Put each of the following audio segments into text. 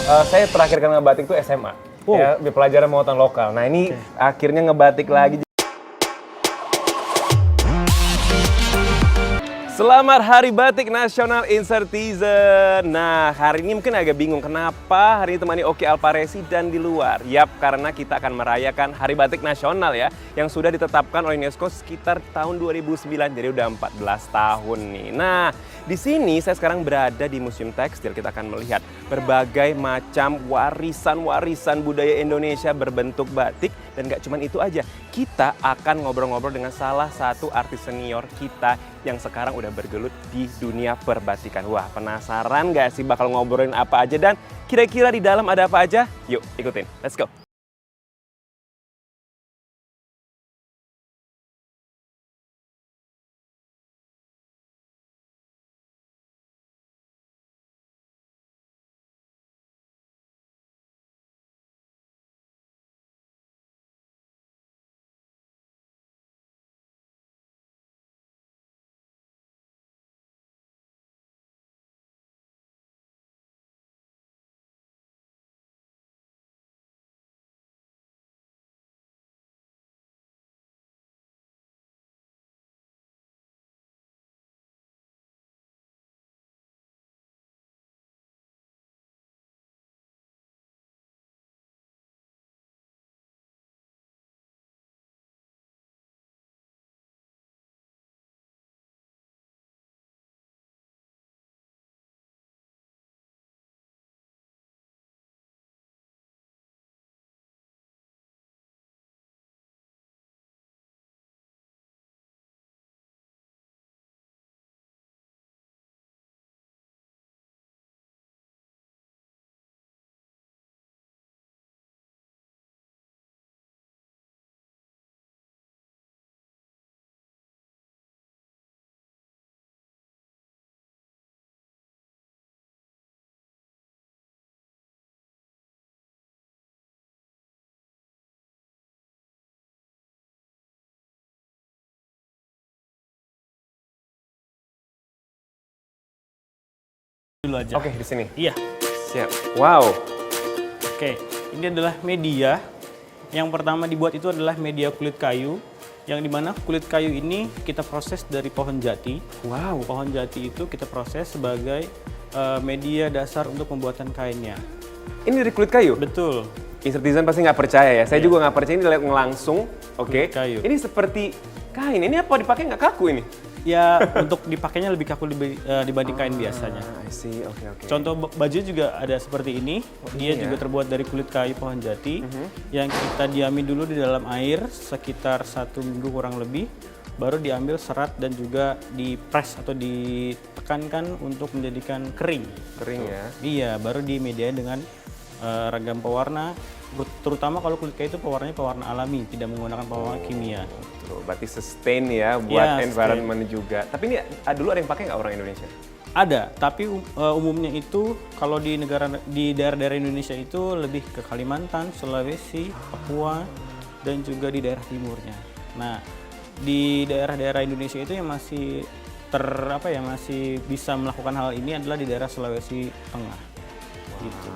Saya terakhir kali ngebatik tuh SMA. Oh. Ya, di pelajaran muatan lokal. Nah ini akhirnya ngebatik lagi. Selamat Hari Batik Nasional Insertizen. Nah, hari ini mungkin agak bingung kenapa hari ini temani Oki Alparesi dan di luar. Yap, karena kita akan merayakan Hari Batik Nasional ya, yang sudah ditetapkan oleh UNESCO sekitar tahun 2009, jadi udah 14 tahun nih. Nah, di sini saya sekarang berada di Museum Tekstil. Kita akan melihat berbagai macam warisan-warisan budaya Indonesia berbentuk batik. Dan gak cuma itu aja, kita akan ngobrol-ngobrol dengan salah satu artis senior kita yang sekarang udah bergelut di dunia perbatikan. Wah, penasaran gak sih bakal ngobrolin apa aja dan kira-kira di dalam ada apa aja? Yuk, ikutin. Let's go. Dulu aja. Oke, di sini. Iya. Siap. Wow. Oke, ini adalah media. Yang pertama dibuat itu adalah media kulit kayu, yang dimana kulit kayu ini kita proses dari pohon jati. Wow. Pohon jati itu kita proses sebagai media dasar untuk pembuatan kainnya. Ini dari kulit kayu? Betul. Insertizen pasti nggak percaya ya. Saya juga nggak percaya ini lihat langsung. Oke. Kulit kayu. Ini seperti kain. Ini apa dipakai nggak kaku ini? Ya, untuk dipakainya lebih kaku dibanding kain biasanya. I see. Oke. Contoh baju juga ada seperti ini. Dia juga terbuat dari kulit kayu pohon jati yang kita diami dulu di dalam air sekitar 1 minggu kurang lebih. Baru diambil serat dan juga dipres atau ditekankan untuk menjadikan kering. Kering ya? Iya, baru dimediain dengan ragam pewarna. Terutama kalau kulit kayu itu pewarnanya pewarna alami, tidak menggunakan pewarna kimia. Betul, berarti sustain ya buat environment juga. Tapi ini dulu ada yang pakai nggak orang Indonesia? Ada, tapi umumnya itu kalau di daerah-daerah Indonesia itu lebih ke Kalimantan, Sulawesi, Papua, dan juga di daerah timurnya. Nah, di daerah-daerah Indonesia itu yang masih masih bisa melakukan hal ini adalah di daerah Sulawesi Tengah. Gitu.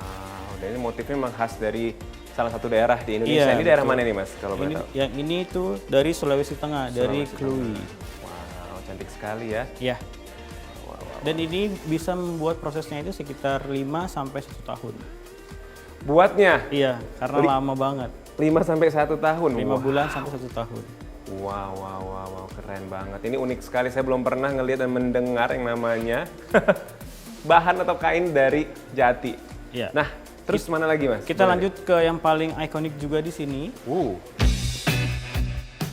Dan ini motifnya memang khas dari salah satu daerah di Indonesia. Iya, Ini daerah betul. mana nih Mas kalau boleh tahu? Yang ini tuh dari Sulawesi Tengah, dari Kluwi. Wow, cantik sekali ya. Ya. Dan ini bisa membuat prosesnya itu sekitar 5 sampai 1 tahun. Buatnya? Iya, karena lama banget. 5 sampai 1 tahun? 5 bulan sampai 1 tahun. Wow, keren banget. Ini unik sekali, saya belum pernah ngelihat dan mendengar yang namanya bahan atau kain dari jati. Iya. Nah, terus mana lagi Mas? Kita lanjut ke yang paling ikonik juga di sini.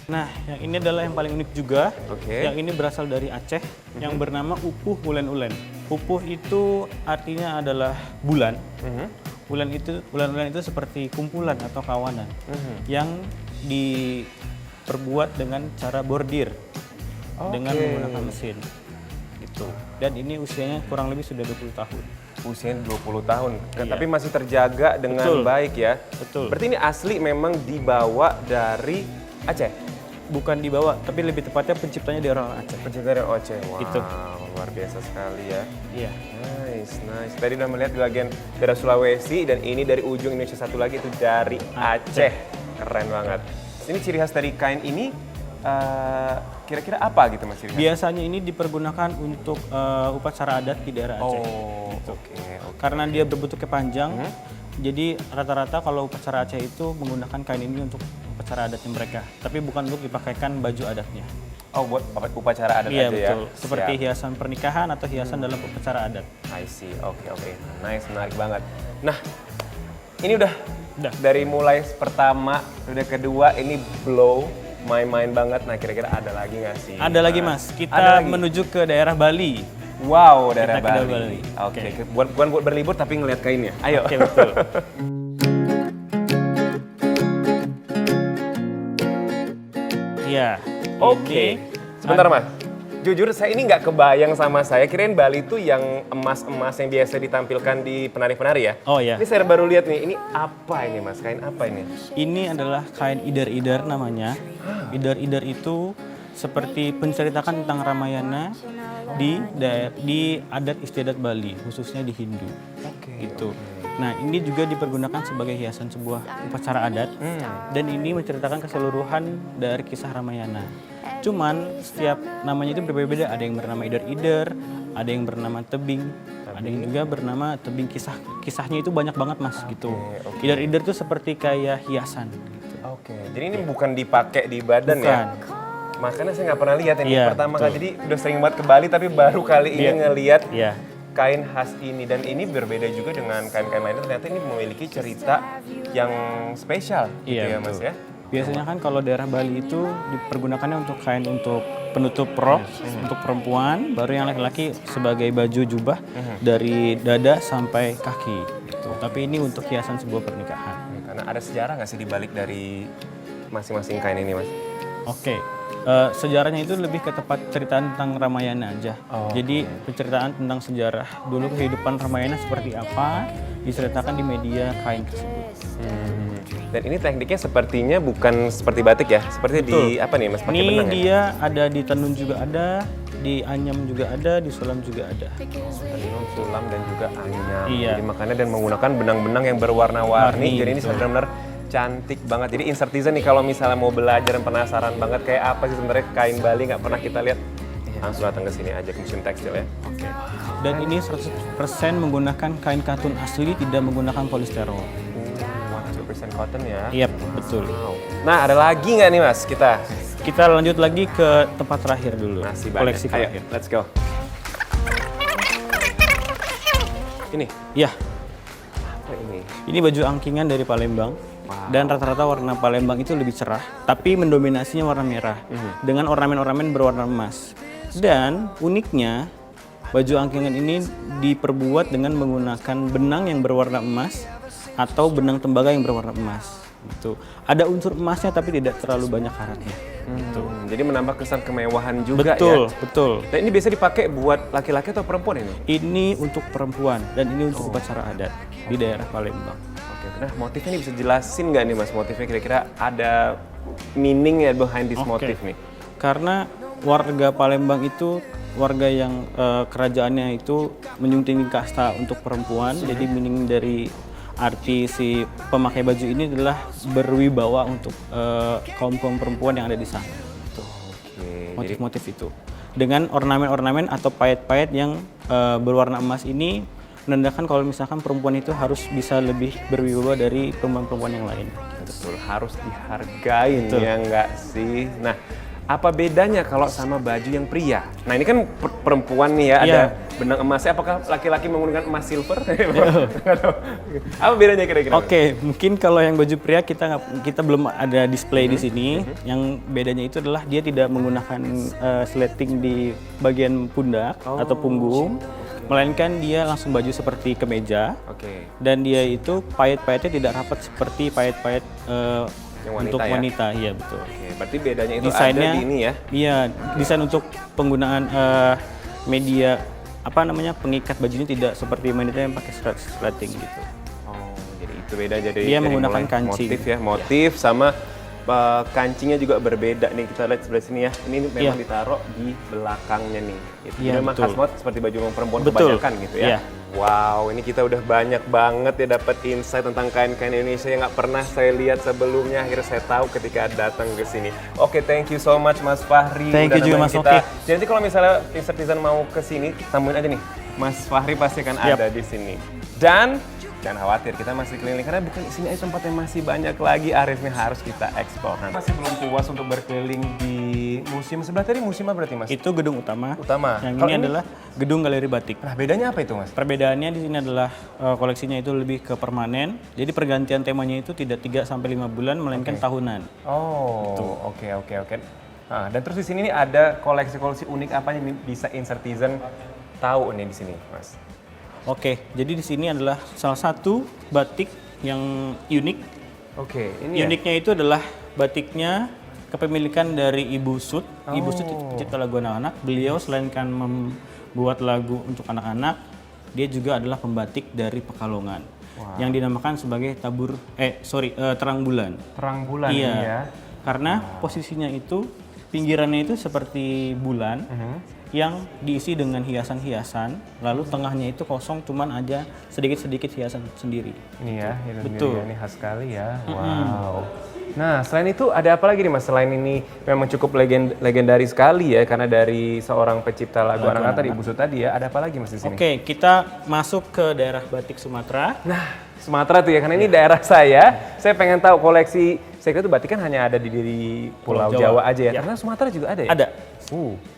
Nah, yang ini adalah yang paling unik juga. Oke. Yang ini berasal dari Aceh, yang bernama Upuh Ulen-Ulen. Upuh itu artinya adalah bulan. Ulen itu seperti kumpulan atau kawanan yang diperbuat dengan cara bordir dengan menggunakan mesin. Gitu. Dan ini usianya kurang lebih sudah 20 tahun. Usianya 20 tahun, Iya. tapi masih terjaga dengan baik ya. Betul. Berarti ini asli memang dibawa dari Aceh? Bukan dibawa, tapi lebih tepatnya penciptanya dari orang Aceh. Pencipta dari Aceh, wow, Gitu. luar biasa sekali ya. Iya. nice. Tadi udah melihat di bagian daerah Sulawesi dan ini dari ujung Indonesia satu lagi itu dari Aceh. Keren banget. Ini ciri khas dari kain ini kira-kira apa gitu Mas ciri khas? Biasanya ini dipergunakan untuk upacara adat di daerah Aceh. Oh, Gitu. oke. Karena dia berbentuknya panjang, jadi rata-rata kalau upacara Aceh itu menggunakan kain ini untuk upacara adatnya mereka, tapi bukan untuk dipakaikan baju adatnya. Oh, buat upacara adat Iya aja betul, ya? seperti Siap. hiasan pernikahan atau hiasan dalam upacara adat. I see, oke. Nice, menarik banget. Nah, ini udah Udah. dari mulai pertama, udah kedua, ini blow my mind banget. Nah, kira-kira ada lagi nggak sih? Ada lagi Mas, Ada kita lagi? menuju ke daerah Bali. Wow, daerah Kita ke daerah Bali. Bali. Oke, bukan buat berlibur tapi ngeliat kainnya. Ayo. Oke betul. Iya. Oke. Sebentar Mas. Jujur saya ini nggak kebayang sama saya. Kirain Bali itu yang emas-emas yang biasa ditampilkan di penari-penari ya. Oh ya. Ini saya baru lihat nih. Ini apa ini Mas? Kain apa ini? Ini adalah kain idar-idar namanya. Idar-idar itu seperti menceritakan tentang Ramayana di adat istiadat Bali, khususnya di Hindu. Gitu. Nah, ini juga dipergunakan sebagai hiasan sebuah upacara adat dan ini menceritakan keseluruhan dari kisah Ramayana. Cuman setiap namanya itu berbeda-beda. Ada yang bernama idar-idar, ada yang bernama tebing, ada yang juga bernama tebing kisah. Kisahnya itu banyak banget Mas gitu. Idar-idar itu seperti kayak hiasan gitu. Oke. Jadi ini bukan dipakai di badan Bukan. ya? Makanya saya nggak pernah lihat ini Iya, pertama betul. kali. Jadi udah sering banget ke Bali tapi baru kali ini Iya. ngelihat Iya. kain khas ini. Dan ini berbeda juga dengan kain-kain lainnya. Ternyata ini memiliki cerita yang spesial gitu Iya, ya Mas betul. ya? Biasanya kan kalau daerah Bali itu dipergunakannya untuk kain untuk penutup rok untuk perempuan, baru yang laki-laki sebagai baju jubah dari dada sampai kaki. Gitu. Tapi ini untuk hiasan sebuah pernikahan. Karena ada sejarah nggak sih di balik dari masing-masing kain ini Mas? Oke, sejarahnya itu lebih ke tempat ceritaan tentang Ramayana aja. Jadi penceritaan tentang sejarah dulu kehidupan Ramayana seperti apa diceritakan di media kain tersebut. Dan ini tekniknya sepertinya bukan seperti batik ya? Seperti di apa nih Mas pakai Ini benang ya? dia ada di tenun juga ada, di anyam juga ada, di sulam juga ada. Tenun, sulam dan juga anyam. Iya. Jadi makanya dan menggunakan benang-benang yang berwarna-warni. Warni, Jadi ini betul. benar-benar cantik banget. Jadi Insertiza nih kalau misalnya mau belajar dan penasaran banget kayak apa sih sebenarnya kain Bali nggak pernah kita lihat, langsung datang ke sini aja ke Museum Tekstil ya. Dan ini 100% menggunakan kain katun asli, tidak menggunakan polisterol. 100% cotton ya. Iya, betul. Wow. Nah ada lagi nggak nih Mas kita? Kita lanjut lagi ke tempat terakhir dulu. Masih banyak. Koleksi Ayo, terakhir. let's go. Ini Ya, apa ini? ini baju angkingan dari Palembang. Dan rata-rata warna Palembang itu lebih cerah, tapi mendominasinya warna merah dengan ornamen-ornamen berwarna emas. Dan uniknya, baju angkingan ini diperbuat dengan menggunakan benang yang berwarna emas atau benang tembaga yang berwarna emas. Gitu. Ada unsur emasnya tapi tidak terlalu banyak karatnya. Jadi menambah kesan kemewahan juga Betul, ya. betul. Dan ini biasa dipakai buat laki-laki atau perempuan ini? Ini untuk perempuan dan ini untuk upacara adat di daerah Palembang. Oke, nah motifnya ini bisa jelasin nggak nih Mas? Motifnya kira-kira ada meaning ya behind this motif nih? Karena warga Palembang itu warga yang kerajaannya itu menyunting kasta untuk perempuan, jadi meaning dari arti si pemakai baju ini adalah berwibawa untuk kaum-kaum perempuan yang ada di sana. Oke, Motif-motif itu. Dengan ornamen-ornamen atau payet-payet yang berwarna emas ini menandakan kalau misalkan perempuan itu harus bisa lebih berwibawa dari perempuan-perempuan yang lain. betul harus dihargain Betul. ya nggak sih? Nah, apa bedanya kalau sama baju yang pria? Nah ini kan perempuan nih ya, ada Iya. benang emasnya. Apakah laki-laki menggunakan emas silver? Nggak tahu. Apa bedanya kira-kira? Oke, mungkin kalau yang baju pria kita belum ada display di sini. Yang bedanya itu adalah dia tidak menggunakan sleting di bagian pundak atau punggung, melainkan dia langsung baju seperti kemeja. Oke. Dan dia itu payet-payetnya tidak rapat seperti payet-payet Yang wanita untuk ya? wanita, iya betul. Oke, berarti bedanya itu Desainnya, ada di ini ya? Iya, desain untuk penggunaan media pengikat baju ini tidak seperti wanita yang pakai sleting gitu. Oh, jadi itu beda. Jadi Dia dari menggunakan mulai kancing. Motif ya, motif sama kancingnya juga berbeda nih. Kita lihat sebelah sini ya. Ini memang Iya. ditaruh di belakangnya nih. Gitu. Iya, Jadi memang betul. khas banget seperti baju perempuan Betul. kebanyakan gitu ya. Iya. Wow, ini kita udah banyak banget ya dapat insight tentang kain-kain Indonesia yang nggak pernah saya lihat sebelumnya. Akhirnya saya tahu ketika datang ke sini. Oke, thank you so much Mas Fahri. Thank you juga Mas Oki. Jadi kalau misalnya Insertizen mau ke sini, temuin aja nih. Mas Fahri pasti akan ada di sini. Dan jangan khawatir, kita masih keliling karena bukan di sini aja tempatnya masih banyak lagi areanya harus kita eksplor. Nah, masih belum puas untuk berkeliling di museum sebelah tadi. Museum apa berarti Mas? Itu gedung utama. Kalau Yang ini adalah gedung galeri batik. Nah, bedanya apa itu Mas? Perbedaannya di sini adalah koleksinya itu lebih ke permanen. Jadi pergantian temanya itu tidak 3 sampai 5 bulan melainkan tahunan. Oh, oke. Nah, dan terus di sini nih ada koleksi-koleksi unik apa yang bisa Insertizen tahu nih di sini, Mas? Oke, jadi di sini adalah salah satu batik yang unik. Oke, ini Uniknya itu adalah batiknya kepemilikan dari Ibu Sud. Ibu Sud itu pencipta lagu anak-anak. Beliau selain kan membuat lagu untuk anak-anak, dia juga adalah pembatik dari Pekalongan. Yang dinamakan sebagai terang bulan. Terang bulan Iya. ini ya. Karena posisinya itu pinggirannya itu seperti bulan yang diisi dengan hiasan-hiasan, lalu tengahnya itu kosong, cuman aja sedikit-sedikit hiasan sendiri. Ini ya, Betul. ini khas sekali ya. Wow. Nah, selain itu ada apa lagi nih Mas? Selain ini memang cukup legendaris sekali ya, karena dari seorang pencipta lagu anak-anak tadi, Ibu Sud tadi ya. Ada apa lagi Mas di sini? Oke, kita masuk ke daerah batik Sumatera. Nah, Sumatera tuh ya, karena ini daerah saya. Saya pengen tahu koleksi, saya kira tuh batik kan hanya ada di Pulau Jawa aja ya. Karena Sumatera juga ada ya? Ada.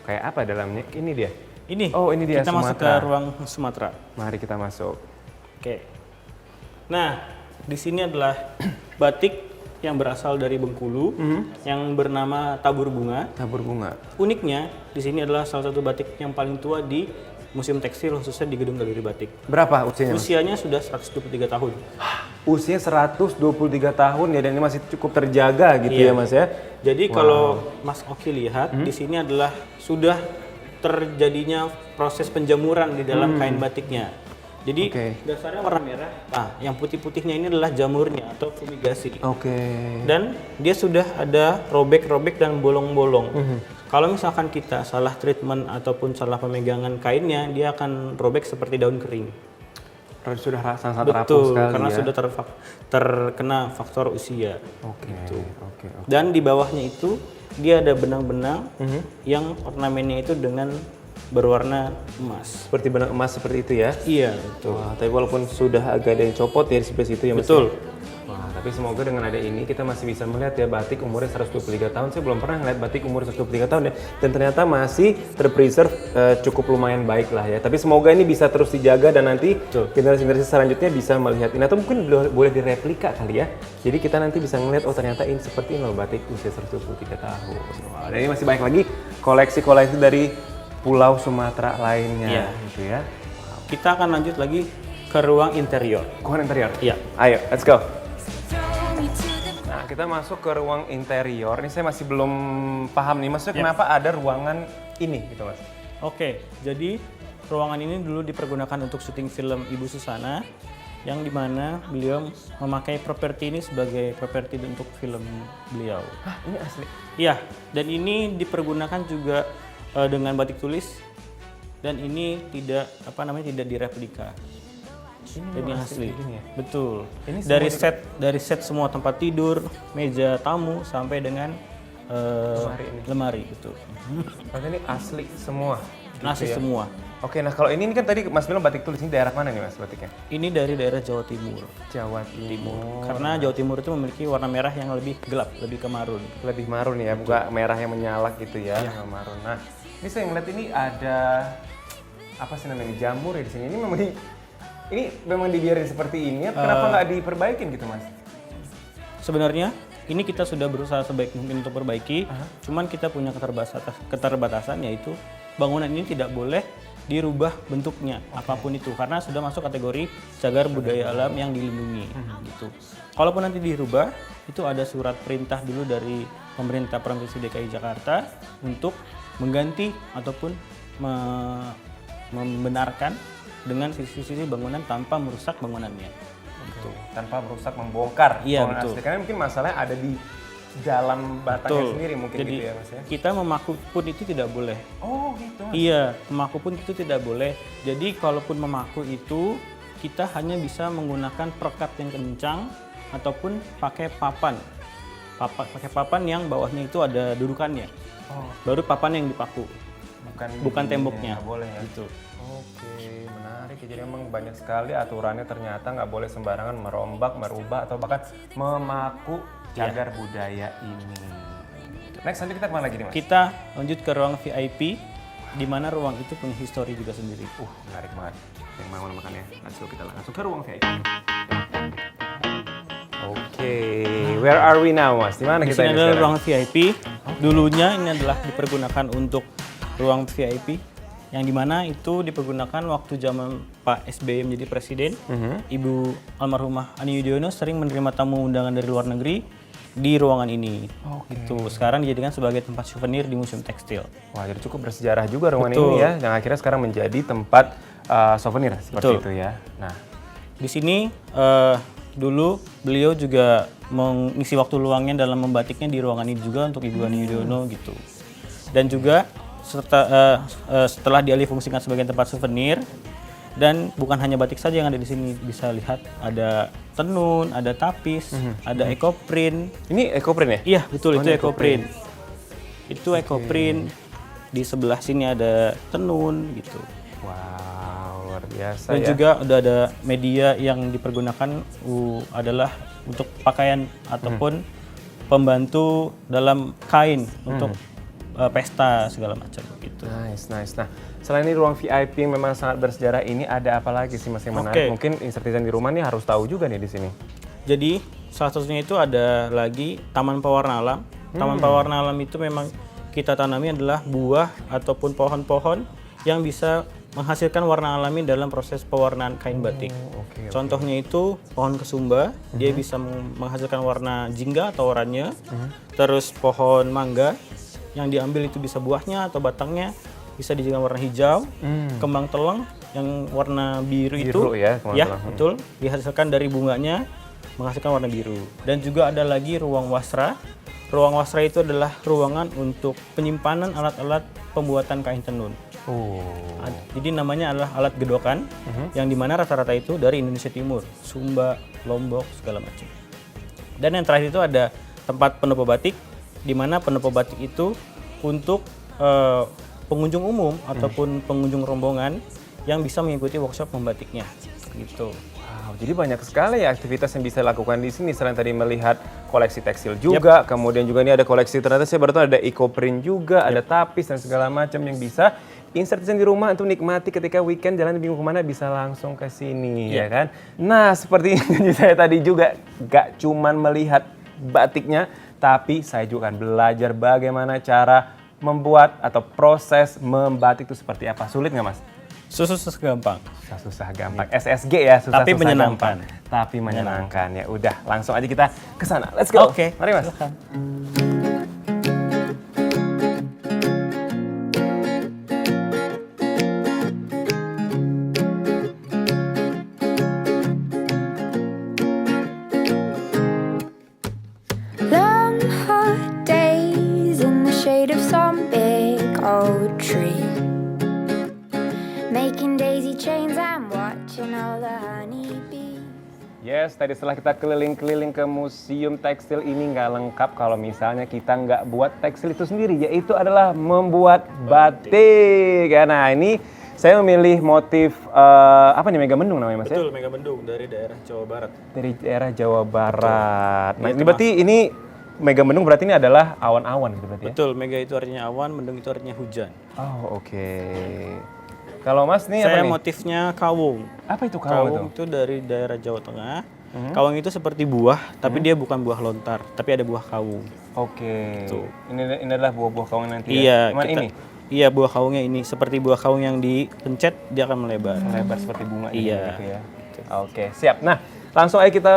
Kayak apa dalamnya? Ini dia. Ini. Oh, ini dia Kita masuk ke Sumatera. ruang Sumatera. Mari kita masuk. Oke. Nah, di sini adalah batik yang berasal dari Bengkulu yang bernama Tabur Bunga. Tabur bunga. Uniknya di sini adalah salah satu batik yang paling tua di Museum Tekstil, khususnya di Gedung Galeri Batik. Berapa usianya? Mas? Usianya sudah 123 tahun. Usia 123 tahun ya, dan ini masih cukup terjaga gitu ya Mas ya. Jadi kalau Mas Oki lihat di sini adalah sudah terjadinya proses penjamuran di dalam kain batiknya. Jadi dasarnya warna merah. Nah, yang putih-putihnya ini adalah jamurnya atau fumigasi. Dan dia sudah ada robek-robek dan bolong-bolong. Kalau misalkan kita salah treatment ataupun salah pemegangan kainnya, dia akan robek seperti daun kering. Sudah sangat rapuh Betul, sekali karena ya. sudah terkena faktor usia. Oke. Dan di bawahnya itu dia ada benang-benang yang ornamennya itu dengan berwarna emas. Seperti benang emas seperti itu ya. Iya, betul. Wah, tapi walaupun sudah agak ada yang copot ya di sebelah situ ya Mas. Betul. Wah, tapi semoga dengan ada ini kita masih bisa melihat ya batik umurnya 123 tahun. Saya belum pernah ngeliat batik umur 123 tahun ya. Dan ternyata masih terpreserve cukup lumayan baik lah ya. Tapi semoga ini bisa terus dijaga dan nanti generasi-generasi selanjutnya bisa melihat ini. Atau mungkin boleh direplika kali ya. Jadi kita nanti bisa ngeliat, oh ternyata ini seperti ini loh batik usia 123 tahun. Wah, dan ini masih banyak lagi koleksi-koleksi dari Pulau Sumatera lainnya gitu ya. Kita akan lanjut lagi ke ruang interior. Ruang interior? Iya. Ayo, let's go. Nah, kita masuk ke ruang interior. Ini saya masih belum paham nih, maksudnya kenapa ada ruangan ini gitu Mas? Oke, jadi ruangan ini dulu dipergunakan untuk syuting film Ibu Susana, yang dimana beliau memakai properti ini sebagai properti untuk film beliau. Hah, ini asli? Iya, dan ini dipergunakan juga dengan batik tulis, dan ini tidak tidak direplika. Ini asli. Ya? Betul. Ini dari set semua tempat tidur, meja tamu sampai dengan lemari gitu. Berarti ini asli semua. Gitu Asli ya? semua. Oke, nah kalau ini kan tadi Mas bilang batik tulis, ini daerah mana nih Mas batiknya? Ini dari daerah Jawa Timur. Jawa Timur. Karena Jawa Timur itu memiliki warna merah yang lebih gelap, lebih ke marun. Lebih marun ya, bukan merah yang menyalak gitu ya, marun. Nah, ini saya ngeliat ini ada apa sih namanya jamur ya di sini. Ini memang dibiarin seperti ini, kenapa nggak diperbaikin gitu Mas? Sebenarnya ini kita sudah berusaha sebaik mungkin untuk perbaiki, cuman kita punya keterbatasan yaitu bangunan ini tidak boleh dirubah bentuknya apapun itu karena sudah masuk kategori cagar budaya alam yang dilindungi gitu. Kalaupun nanti dirubah, itu ada surat perintah dulu dari pemerintah Provinsi DKI Jakarta untuk mengganti ataupun membenarkan dengan sisi-sisi bangunan tanpa merusak bangunannya. Gitu. Tanpa merusak, membongkar. Iya, bangunan betul. asli. Karena mungkin masalahnya ada di dalam batangnya Betul. sendiri mungkin Jadi gitu ya Mas ya. kita memaku pun itu tidak boleh. Oh gitu. Iya, memaku pun itu tidak boleh. Jadi kalaupun memaku itu kita hanya bisa menggunakan perekat yang kencang ataupun pakai papan. Pakai papan yang bawahnya itu ada dudukannya. Oh, Baru papan yang dipaku, bukan begini, temboknya. nggak boleh ya. Gitu. Oke, menarik ya. Jadi memang banyak sekali aturannya, ternyata nggak boleh sembarangan merombak, merubah atau bahkan memaku cagar budaya ini. Next nanti kita kemana lagi nih Mas? Kita lanjut ke ruang VIP, di mana ruang itu punya histori juga sendiri. Menarik banget. Yang mana makannya? Let's go, kita langsung ke ruang VIP. Oke, where are we now Mas? Di mana Di kita sini ini adalah sekarang? ruang VIP. Dulunya ini adalah dipergunakan untuk ruang VIP, yang dimana itu dipergunakan waktu zaman Pak SBY menjadi presiden. Ibu almarhumah Ani Yudhoyono sering menerima tamu undangan dari luar negeri di ruangan ini. Itu sekarang dijadikan sebagai tempat souvenir di Museum Tekstil. Wah, jadi cukup bersejarah juga ruangan Betul. ini ya, yang akhirnya sekarang menjadi tempat souvenir seperti Betul. itu ya. Nah, Di sini dulu beliau juga mengisi waktu luangnya dalam membatiknya di ruangan ini juga untuk Ibu Ani Yudhoyono gitu. Dan juga setelah dialih fungsikan sebagai tempat souvenir, dan bukan hanya batik saja yang ada di sini, bisa lihat ada tenun, ada tapis, ada ekoprint. ini ekoprint ya? Iya betul, itu ini ekoprint. Itu ekoprint. Di sebelah sini ada tenun gitu. Wow, luar biasa Dan ya. juga udah ada media yang dipergunakan adalah untuk pakaian ataupun pembantu dalam kain untuk pesta segala macam gitu. Nice. Nah, selain ini ruang VIP yang memang sangat bersejarah ini, ada apa lagi sih Mas yang menarik? Oke. Mungkin insertisan di rumah nih harus tahu juga nih di sini. Jadi salah satunya itu ada lagi Taman Pewarna Alam. Taman Pewarna Alam itu memang kita tanami adalah buah ataupun pohon-pohon yang bisa menghasilkan warna alami dalam proses pewarnaan kain batik. Contohnya itu pohon kesumba, dia bisa menghasilkan warna jingga atau oranye. Terus pohon mangga, yang diambil itu bisa buahnya atau batangnya bisa dijadikan warna hijau. Kembang teleng yang warna biru itu, ya, kembang teleng. betul, dihasilkan dari bunganya menghasilkan warna biru. Dan juga ada lagi ruang wasra. Ruang wasra itu adalah ruangan untuk penyimpanan alat-alat pembuatan kain tenun. Jadi namanya adalah alat gedokan, yang dimana rata-rata itu dari Indonesia Timur, Sumba, Lombok, segala macam. Dan yang terakhir itu ada tempat penopo batik, di mana penopo batik itu untuk pengunjung umum ataupun pengunjung rombongan yang bisa mengikuti workshop membatiknya, gitu. Wow, jadi banyak sekali ya aktivitas yang bisa dilakukan di sini. Selain tadi melihat koleksi tekstil juga, kemudian juga ini ada koleksi, ternyata saya baru tahu ada eco-print juga, ada tapis dan segala macam yang bisa insertisan di rumah untuk nikmati ketika weekend jalan bingung kemana, bisa langsung ke sini ya kan. Nah, seperti yang saya tadi juga gak cuman melihat batiknya, tapi saya juga akan belajar bagaimana cara membuat atau proses membatik itu seperti apa. Sulit nggak Mas? Susah gampang. Susah gampang. SSG ya, susah Tapi menyenangkan. gampang. Tapi menyenangkan ya. Udah, langsung aja kita ke sana. Let's go. Oke. Mari Mas. Silakan. Long hot days in the shade of some big old tree, making daisy chains and watching all the honeybees. Yes, tadi setelah kita keliling-keliling ke Museum Tekstil ini nggak lengkap kalau misalnya kita nggak buat tekstil itu sendiri, yaitu adalah membuat batik. Nah, ini saya memilih motif apa nih, Megamendung namanya Mas ya? Betul, Megamendung dari daerah Jawa Barat. Dari daerah Jawa Barat. Nah, ini berarti ini Megamendung berarti ini adalah awan-awan gitu berarti ya? Betul, Mega itu artinya awan, mendung itu artinya hujan. Oh, oke. Kalau Mas nih Saya apa nih? motifnya kawung. Apa itu Kawung itu dari daerah Jawa Tengah. Kawung itu seperti buah, tapi dia bukan buah lontar, tapi ada buah kawung. Oke. Tuh. Ini adalah buah-buah kawung nanti Iya, ya? Cuman ini? Iya, buah kawungnya ini seperti buah kawung yang dipencet dia akan melebar. Lebar seperti bunga ini Iya. gitu ya? Oke, siap. Nah, langsung aja kita,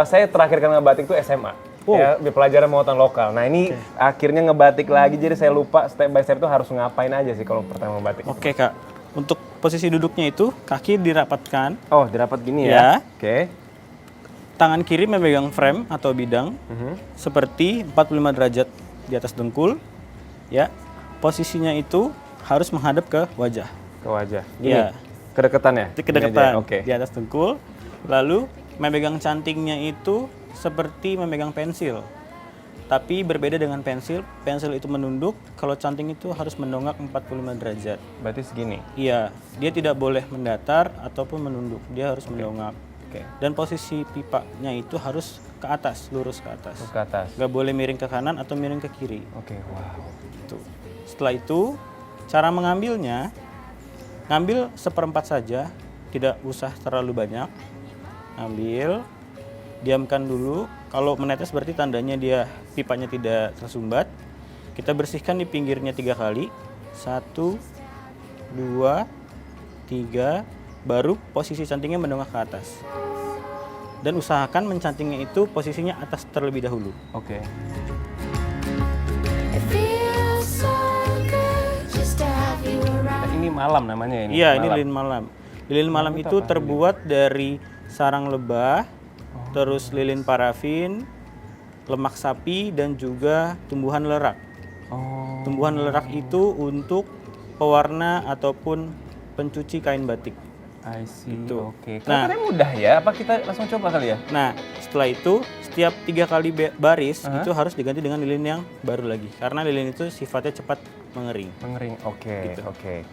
saya terakhir kali ngebatik itu SMA. Ya, di pelajaran muatan lokal. Nah, ini akhirnya ngebatik lagi, jadi saya lupa step by step itu harus ngapain aja sih kalau pertama ngebatik. Oke, Kak. Untuk posisi duduknya itu kaki dirapatkan. Oh, dirapat gini Ya. ya? Oke. Tangan kiri memegang frame atau bidang seperti 45 derajat di atas dengkul. Ya, posisinya itu harus menghadap ke wajah. Ke wajah. Gini. Ya. Kedekatan ya? Kedekatan Oke. di atas dengkul. Lalu memegang cantingnya itu seperti memegang pensil. Tapi berbeda dengan pensil. Pensil itu menunduk, kalau canting itu harus mendongak 45 derajat. Berarti segini. Iya, dia tidak boleh mendatar ataupun menunduk. Dia harus mendongak. Oke. Dan posisi pipanya itu harus ke atas, lurus ke atas. Terus ke atas. Nggak boleh miring ke kanan atau miring ke kiri. Oke, wow. Tuh. Setelah itu, cara mengambilnya, ngambil seperempat saja, tidak usah terlalu banyak. Ambil, diamkan dulu. Kalau menetes berarti tandanya dia pipanya tidak tersumbat. Kita bersihkan di pinggirnya 3 kali. 1, 2, 3, baru posisi cantingnya mendongak ke atas. Dan usahakan mencantingnya itu posisinya atas terlebih dahulu. Oke. It feels so good just to have you around. Nah, ini malam namanya ini. Iya, ini Malam. lilin malam. Lilin malam itu itu apa? terbuat dari sarang lebah, terus lilin parafin, lemak sapi, dan juga tumbuhan lerak. Oh. Tumbuhan lerak itu untuk pewarna ataupun pencuci kain batik. I see. Itu. Oke. Nah. Kelihatannya mudah ya. Apa kita langsung coba kali ya? Nah, setelah itu setiap 3 kali baris Aha. itu harus diganti dengan lilin yang baru lagi. Karena lilin itu sifatnya cepat mengering. Mengering. Oke. Gitu. Oke.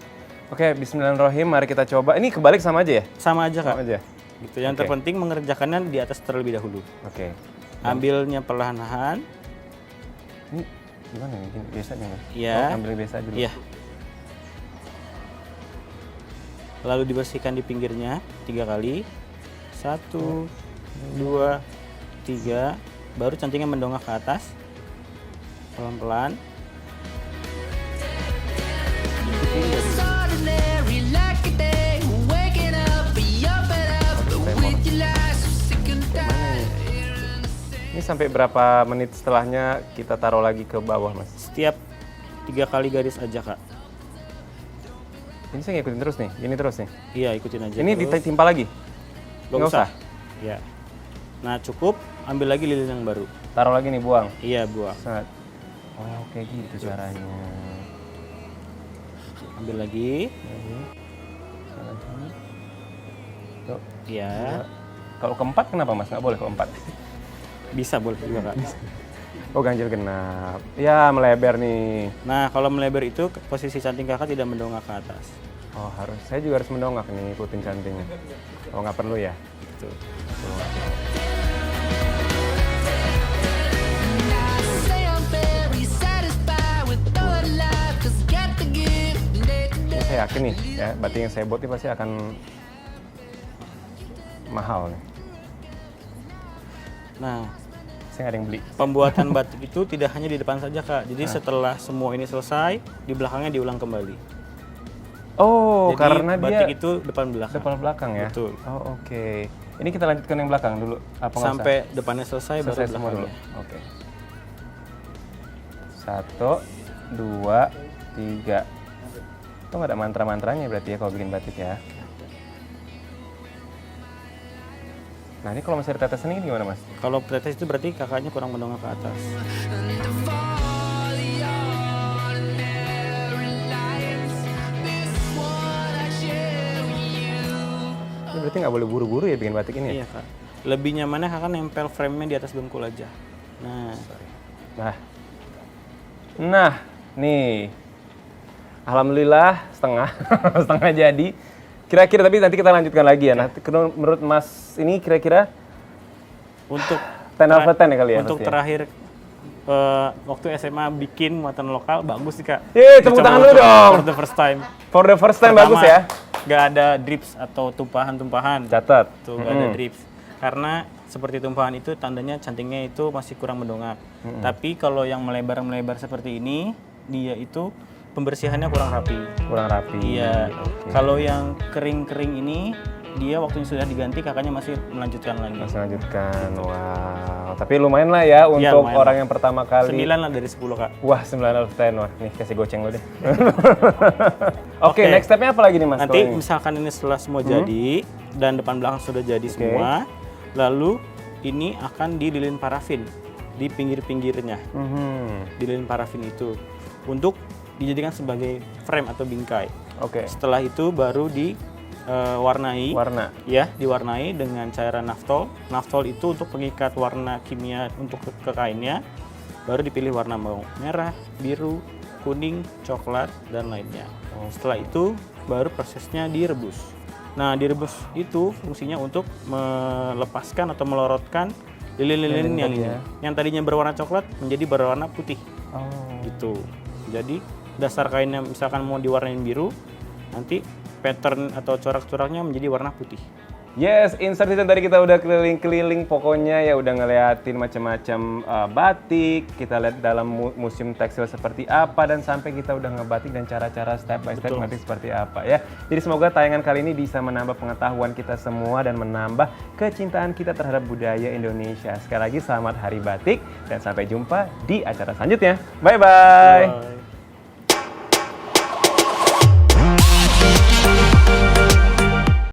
Oke, bismillahirrahmanirrahim. Mari kita coba. Ini kebalik sama aja ya? Sama aja, Kak. Sama aja. Gitu. Yang Oke. terpenting mengerjakannya di atas terlebih dahulu. Oke. Ambilnya perlahan-lahan. Ini gimana nih? Gini, biasa nih. Mas? Iya. Oh, ambil biasa dulu. Iya. Lalu dibersihkan di pinggirnya 3 kali. 1, 2, 3. Baru cantingnya mendongak ke atas. Pelan-pelan. It's ordinary like a day. Waking up, up and up. With your lies, so sick and tired. Ini sampai berapa menit setelahnya kita taruh lagi ke bawah, Mas? Setiap 3 kali garis aja, Kak. Ini saya ngikutin terus nih. Gini terus nih. Iya, ikutin aja. Ini terus. ditimpa lagi? Nggak nggak usah. Iya. Nah, cukup. Ambil lagi lilin yang baru. Taruh lagi nih, buang. Iya, buang. Set. Oh, kayak gitu caranya. Ambil lagi. Sana sini. Tuh. Iya. Kalau keempat kenapa, Mas? Nggak boleh keempat. Bisa boleh juga, Kak. Oh, ganjil genap. Ya, melebar nih. Nah, kalau melebar itu posisi canting Kakak tidak mendongak ke atas. Oh, harus. Saya juga harus mendongak nih, ikutin cantingnya. Oh, nggak perlu ya? Gitu. Say I'm very satisfied with all life. Cause got to give day to day. Ini saya yakin nih, ya, batik yang saya buat ini pasti akan mahal nih. Nah, Saya nggak ada yang beli. pembuatan batik itu tidak hanya di depan saja, Kak. Jadi setelah semua ini selesai, di belakangnya diulang kembali. Oh, Jadi karena batik dia itu depan belakang. depan belakang ya? Betul. Oh, oke. Ini kita lanjutkan yang belakang dulu. Apa nggak Sampai depannya selesai, usah? Selesai baru semua dulu. belakangnya. Oke. 1, 2, 3. Itu nggak ada mantra-mantranya berarti ya kalau bikin batik ya? Nah, ini kalau masih ada tetesan ini gimana, Mas? Kalau tetes itu berarti kakaknya kurang mendongak ke atas. Ini berarti nggak boleh buru-buru ya bikin batik ini ya? Iya, Kak. Lebih nyamannya kakak nempel frame-nya di atas dengkul aja. Nah, Nah, nih. Alhamdulillah setengah, setengah jadi. Kira-kira tapi nanti kita lanjutkan lagi ya. Nah, menurut Mas ini kira-kira untuk 10 out of 10 ya kali ya? untuk Mas, ya? terakhir waktu SMA bikin muatan lokal bagus sih, Kak. Yeay, tepuk Dicoba tangan dulu untuk dong. For the first time. For the first time bagus ya. Gak ada drips atau tumpahan-tumpahan. Catat. Tuh, gak ada drips. Karena seperti tumpahan itu tandanya cantingnya itu masih kurang mendongak. Tapi kalau yang melebar-melebar seperti ini, dia itu pembersihannya kurang rapi. Kurang rapi. Iya. Oke. Kalau yang kering-kering ini, dia waktunya sudah diganti, kakaknya masih melanjutkan lagi. Masih lanjutkan. Wow. Tapi lumayan lah ya Iya, untuk lumayan orang lah. yang pertama kali. 9 lah dari 10, Kak. Wah, 9 out of 10. Wah, nih kasih goceng lo deh. Oke, Oke. next stepnya apa lagi nih, Mas? Nanti kalau ini? misalkan ini setelah semua jadi, dan depan belakang sudah jadi semua, lalu ini akan dililin parafin di pinggir-pinggirnya. Dililin parafin itu untuk dijadikan sebagai frame atau bingkai. Oke. Setelah itu baru diwarnai. Warna. Ya, diwarnai dengan cairan naftol. Naftol itu untuk pengikat warna kimia untuk ke kainnya. Baru dipilih warna mau merah, biru, kuning, coklat, dan lainnya. Setelah itu baru prosesnya direbus. Nah, direbus itu fungsinya untuk melepaskan atau melorotkan lilin-lilin yang tadinya berwarna coklat menjadi berwarna putih. Gitu. Jadi dasar kainnya misalkan mau diwarnain biru, nanti pattern atau corak-coraknya menjadi warna putih. Yes, Insert Season tadi kita udah keliling-keliling pokoknya ya, udah ngeliatin macam-macam batik, kita lihat dalam museum tekstil seperti apa, dan sampai kita udah ngebatik dan cara-cara step by step batik seperti apa ya. Jadi semoga tayangan kali ini bisa menambah pengetahuan kita semua dan menambah kecintaan kita terhadap budaya Indonesia. Sekali lagi selamat Hari Batik dan sampai jumpa di acara selanjutnya. Bye-bye. Bye.